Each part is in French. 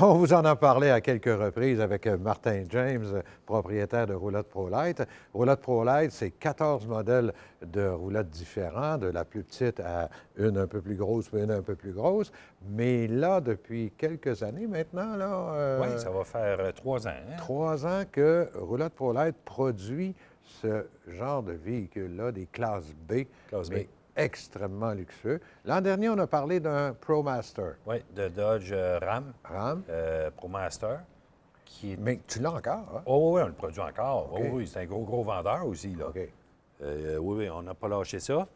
On vous en a parlé à quelques reprises avec Martin James, propriétaire de Roulotte ProLite. Roulotte ProLite, c'est 14 modèles de roulottes différents, de la plus petite à une un peu plus grosse, puis une un peu plus grosse. Mais là, depuis quelques années maintenant, Oui, ça va faire 3 ans. Hein? 3 ans que Roulotte ProLite produit ce genre de véhicule-là, des classes B, Classe B. mais extrêmement luxueux. L'an dernier, on a parlé d'un ProMaster. Oui, de Dodge Ram, Ram. ProMaster, qui est... Mais tu l'as encore, hein? Oh oui, on le produit encore. OK. Oh oui, c'est un gros vendeur aussi, là. OK. Oui, on n'a pas lâché ça.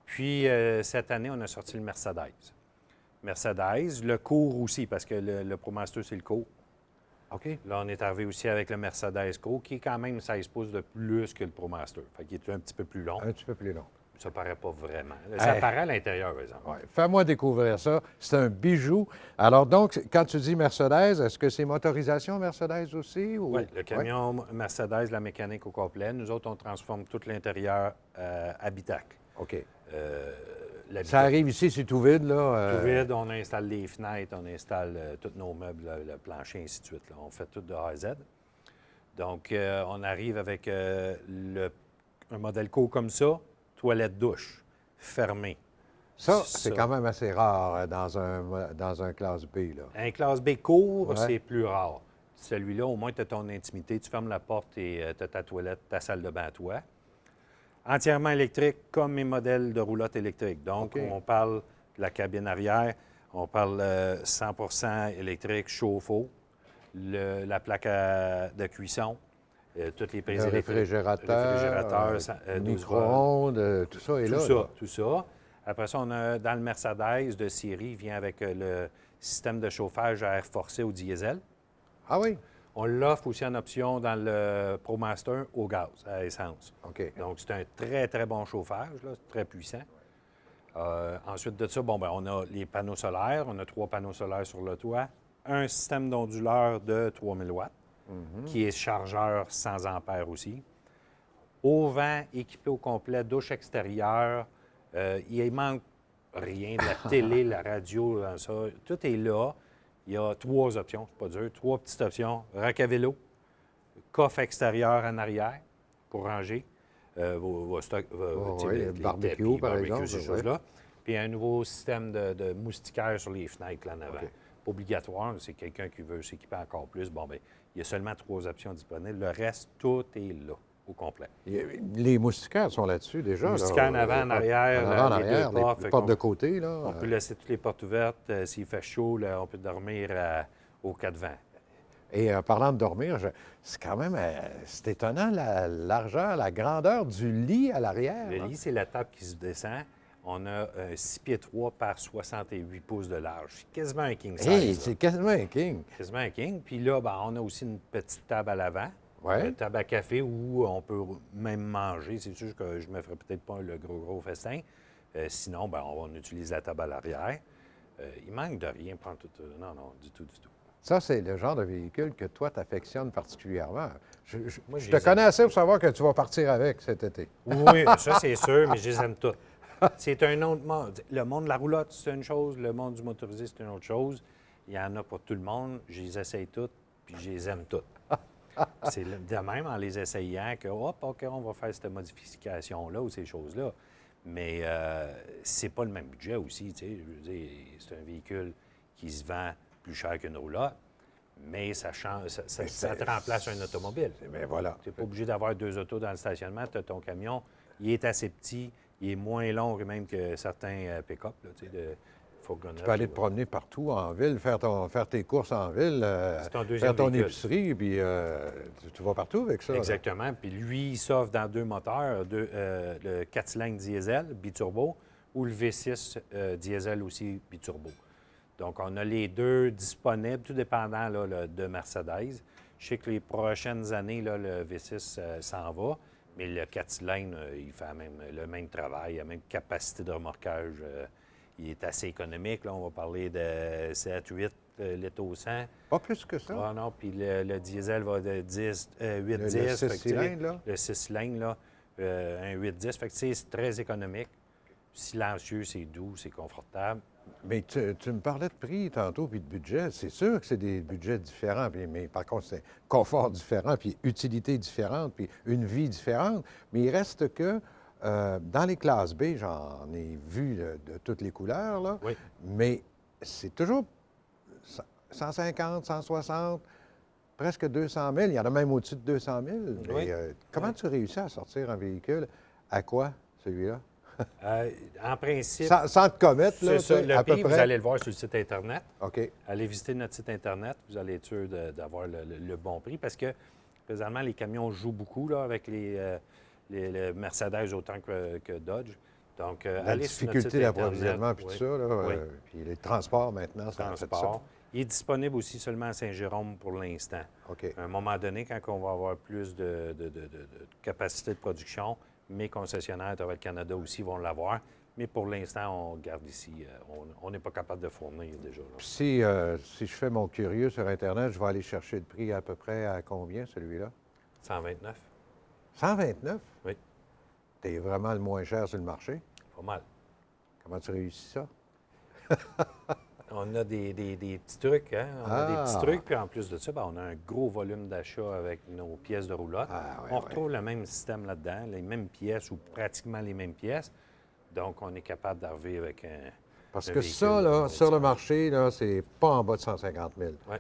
Puis, cette année, on a sorti le Mercedes. Mercedes, le court aussi, parce que le ProMaster, c'est le court. OK. Là, on est arrivé aussi avec le Mercedes Court, qui est quand même 16 pouces de plus que le ProMaster. Fait qu'il est un petit peu plus long. Un petit peu plus long. Ça paraît pas vraiment. Ça Hey. paraît à l'intérieur, par exemple. Ouais. Fais-moi découvrir ça. C'est un bijou. Alors donc, quand tu dis Mercedes, est-ce que c'est motorisation Mercedes aussi? Ou... Oui, le camion Mercedes, la mécanique au complet. Nous autres, on transforme tout l'intérieur habitacle. OK. L'habitacle. Ça arrive ici, c'est tout vide, là. Tout vide, on installe les fenêtres, on installe tous nos meubles, le plancher, ainsi de suite. Là. On fait tout de A à Z. Donc, on arrive avec un modèle court comme ça, toilette-douche, fermée. Ça, c'est quand même assez rare dans un classe B, là. Un classe B court, Ouais. c'est plus rare. Celui-là, au moins, tu as ton intimité. Tu fermes la porte et tu as ta toilette, ta salle de bain à toi. Entièrement électrique, comme mes modèles de roulotte électrique. Donc, OK. on parle de la cabine arrière, on parle 100 électrique, chauffe-eau, la plaque de cuisson, toutes les prises Le électriques. réfrigérateur, 12 volts. micro-ondes, tout ça est Tout là. ça, là. tout ça. Après ça, on a dans le Mercedes de série, il vient avec le système de chauffage à air forcé au diesel. Ah oui? On l'offre aussi en option dans le ProMaster au gaz, à essence. OK. Donc, c'est un très, très bon chauffage, là, très puissant. Ensuite de ça, on a les panneaux solaires. On a 3 panneaux solaires sur le toit. Un système d'onduleur de 3000 watts, qui est chargeur 100 ampères aussi. Au vent, équipé au complet, douche extérieure. Il manque rien, de la télé, la radio, dans ça. Tout est là. Il y a 3 options, c'est pas dur. 3 petites options. Rack à vélo, coffre extérieur en arrière pour ranger. Vos stocks, oui, les barbecue, tapis, par barbecue, exemple, ces oui. choses-là. Puis un nouveau système de moustiquaires sur les fenêtres là en avant. OK. Pas obligatoire, c'est quelqu'un qui veut s'équiper encore plus. Il y a seulement 3 options disponibles. Le reste, tout est là, au complet. Les moustiquaires sont là-dessus déjà. Les moustiquaires en avant, en arrière, en avant, en les arrière, deux portes. les portes de côté, là. On peut laisser toutes les portes ouvertes. S'il fait chaud, là, on peut dormir aux 4 vents. Et parlant de dormir, c'est quand même c'est étonnant la largeur, la grandeur du lit à l'arrière. Le là. lit, c'est la table qui se descend. On a 6 pieds 3 par 68 pouces de large. C'est quasiment un king size. Hey, là. c'est quasiment un king. Quasiment un king. Puis là, on a aussi une petite table à l'avant. Ouais. Une table à café où on peut même manger. C'est sûr que je ne me ferai peut-être pas le gros festin. Sinon, on utilise la table à l'arrière. Il manque de rien. Non, du tout. Ça, c'est le genre de véhicule que toi, t'affectionnes particulièrement. Moi, Je je te les connais assez pour savoir que tu vas partir avec cet été. Oui, ça, c'est sûr, mais je les aime toutes. C'est un autre monde. Le monde de la roulotte, c'est une chose. Le monde du motorisé, c'est une autre chose. Il y en a pour tout le monde. Je les essaye toutes, puis je les aime toutes. C'est de même en les essayant que, hop, OK, on va faire cette modification-là ou ces choses-là. Mais c'est pas le même budget aussi, tu sais. Je veux dire, c'est un véhicule qui se vend plus cher qu'une roulotte, mais ça te remplace un automobile. Mais voilà. Tu n'es pas obligé d'avoir 2 autos dans le stationnement. Tu as ton camion, il est assez petit, il est moins long même que certains pick-up, là, tu sais, de fourgonnette. Tu peux aller te promener partout en ville, faire tes courses en ville, faire ton véhicule. épicerie, puis tu vas partout avec ça. là. Exactement. Puis lui, il s'offre dans 2 moteurs, le 4 cylindres diesel, biturbo, ou le V6 diesel aussi, biturbo. Donc, on a les 2 disponibles, tout dépendant là, de Mercedes. Je sais que les prochaines années, là, le V6 s'en va, mais le 4 cylindres, il fait le même travail, la même capacité de remorquage. Il est assez économique. Là, on va parler de 7-8 litres au 100. Pas plus que ça. Ah non, puis le diesel va de 8-10. Le 6 cylindres, là. Le 6 cylindres, là, un 8-10. Fait que, c'est très économique. Silencieux, c'est doux, c'est confortable. Mais tu me parlais de prix tantôt, puis de budget. C'est sûr que c'est des budgets différents, mais par contre, c'est confort différent, puis utilité différente, puis une vie différente. Mais il reste que dans les classes B, j'en ai vu de toutes les couleurs, là, Oui. mais c'est toujours 150, 160, presque 200 000. Il y en a même au-dessus de 200 000. Mais Oui. comment Oui. tu réussis à sortir un véhicule? À quoi, celui-là? En principe, Sans te commettre, là, c'est ça. tu sais, Le à peu prix, vous près. allez le voir sur le site Internet. OK. Allez visiter notre site Internet, vous allez être sûr d'avoir le bon prix parce que, présentement, les camions jouent beaucoup là, avec les Mercedes autant que Dodge. Donc, La allez sur notre site difficulté Internet. d'approvisionnement, puis Oui. tout ça, là, Oui. puis les transports maintenant, ça en fait ça. Transport. Il est disponible aussi seulement à Saint-Jérôme pour l'instant. OK. À un moment donné, quand on va avoir plus de capacité de production, mes concessionnaires à travers le Canada aussi vont l'avoir. Mais pour l'instant, on garde ici. On n'est pas capable de fournir déjà. Là. Puis si je fais mon curieux sur Internet, je vais aller chercher le prix à peu près à combien, celui-là? 129. 129? Oui. T'es vraiment le moins cher sur le marché. Pas mal. Comment tu réussis ça? On a des petits trucs, hein? On a des petits Ah! trucs, puis en plus de ça, ben, on a un gros volume d'achat avec nos pièces de roulotte. Ah, ouais, On ouais. retrouve le même système là-dedans, les mêmes pièces ou pratiquement les mêmes pièces. Donc, on est capable d'arriver avec un. Parce un que véhicule ça, là, sur le disponible. marché, là, c'est pas en bas de 150 000 Oui,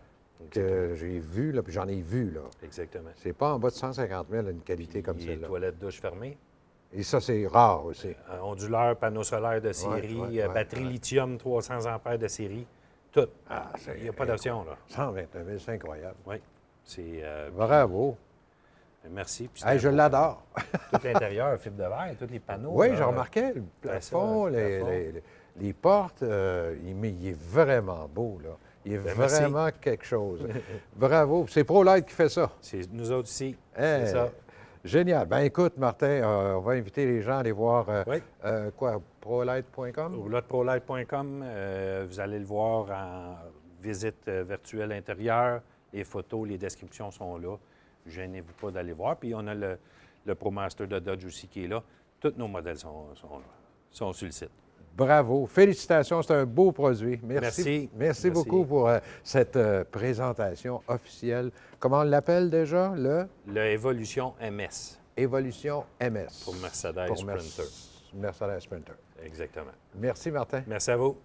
que j'ai vu, là, puis j'en ai vu, là. exactement. C'est pas en bas de 150 000 une qualité comme Puis, celle-là. toilettes douche fermées, Et ça, c'est rare aussi. onduleur, panneau solaire de série, ouais, batterie ouais. lithium 300 ampères de série, tout. Ah, c'est Il n'y a pas d'option, là. 129 000, c'est incroyable. Oui. C'est. Bravo. Merci. Puis Hey, c'est je un beau- l'adore. Tout l'intérieur, fibre de verre, tous les panneaux. Oui, là, j'ai remarqué le plafond, le plafond. les portes, mais il est vraiment beau, là. Il est Ben, merci. vraiment quelque chose. Bravo. C'est ProLight qui fait ça. C'est nous autres ici. Hey, C'est ça. Génial. Ben écoute, Martin, on va inviter les gens à aller voir Oui. ProLight.com. Roulotte-prolight.com, vous allez le voir en visite virtuelle intérieure. Les photos, les descriptions sont là. Gênez-vous pas d'aller voir. Puis on a le ProMaster de Dodge aussi qui est là. Tous nos modèles sont sur le site. Bravo. Félicitations, c'est un beau produit. Merci. Merci beaucoup pour cette présentation officielle. Comment on l'appelle déjà? Le Le Evolution MS Evolution MS. pour Mercedes Pour Sprinter. Mercedes Sprinter. Exactement. Merci, Martin. Merci à vous.